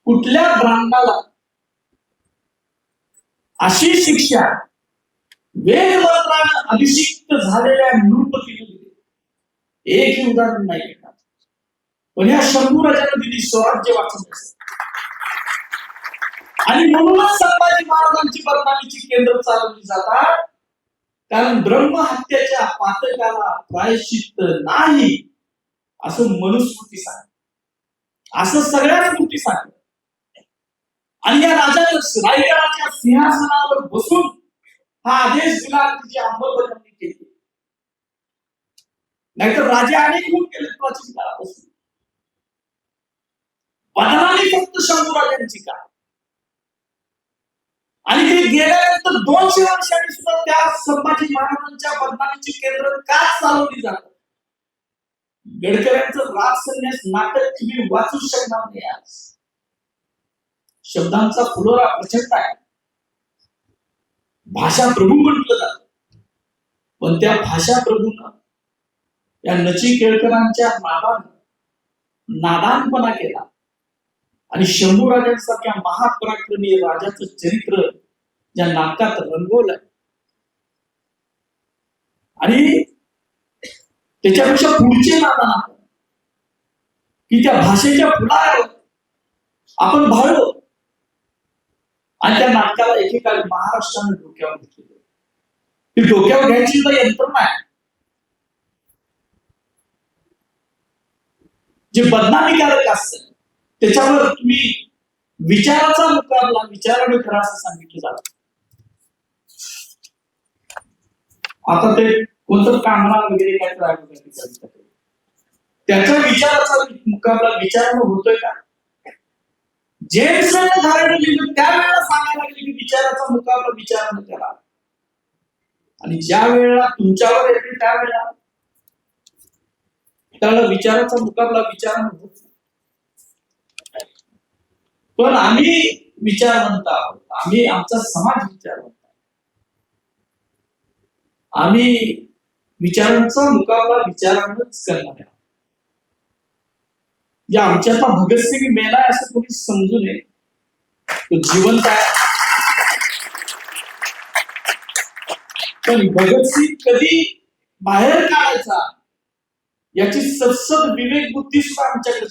कुठल्या ब्राह्मणाला अशी शिक्षा वेदमंत्राने अभिषिक्त झालेल्या नृपतीने दिली? एकही उदाहरण नाही भेटणार. पण या शंभू राजाने दिली स्वराज्य वाचवण्यासाठी. आणि म्हणूनच संभाजी महाराजांची बदनामीची केंद्र चालवली जातात, कारण ब्रह्महत्याच्या पातकाला प्रायश्चित्त नाही असं मनुस्मृती सांगते, असं सगळ्या स्मृती सांगते. आणि या राजाने रायगडाच्या सिंहासनावर बसून हा आदेश दिला, तिची अंमलबजावणी केली. नाहीतर राजे अनेक होऊन गेले प्राचीन काळापासून. बदनामी फक्त शंभू राजांची का? आणि ते गेल्यानंतर 200 वर्षांनी सुद्धा त्या संभाजी महाराजांच्या बदनामीची केंद्र का चालवली जातात? गडकऱ्यांचं राज संन्यास नाटक तुम्ही वाचू शकणार नाही. आज शब्दांचा फुलोरा प्रचंड आहे. भाषा प्रभू म्हटलं जात, पण त्या भाषा प्रभूंना या नची केळकरांच्या नादानपणा केला आणि शंभू राजांसारख्या महापराक्रमी राजाचं चरित्र ज्या नाटकात रंगवलंय. आणि त्याच्यापेक्षा पुढचे नादान की त्या भाषेच्या फुलावर आपण भाळलो आणि त्या नाटकाला एकेकाळी महाराष्ट्राने डोक्यावर घेतलेलं. ती डोक्यावर घ्यायची तर यंत्रणा आहे. जे बदनामीकारक असतं त्याच्यावर तुम्ही विचाराचा मुकाबला विचाराने करा असं सांगितलं जातं. आता ते कोणतं कामरा वगैरे काय करायचं, त्याच्या विचाराचा मुकाबला विचारानं होतोय का? जेम्सने धारण लिहिलं त्यावेळेला सांगायला लागले की विचाराचा मुकाबला विचारानं करा. आणि ज्या वेळेला तुमच्यावर येते त्यावेळेला विचाराचा मुकाबला विचारानं होत. पण आम्ही विचारवंत आहोत, आम्ही आमचा समाज विचारवंत आहे. आम्ही विचारांचा मुकाबला विचारांनाच करणार आहे. या आमच्यातला भगतसिंग मेलाय असं कोणी समजू नये. तो जिवंत आहे. पण भगतसिंग कधी बाहेर काढायचा याची सत्सद विवेक बुद्धी सुद्धा आमच्याकडे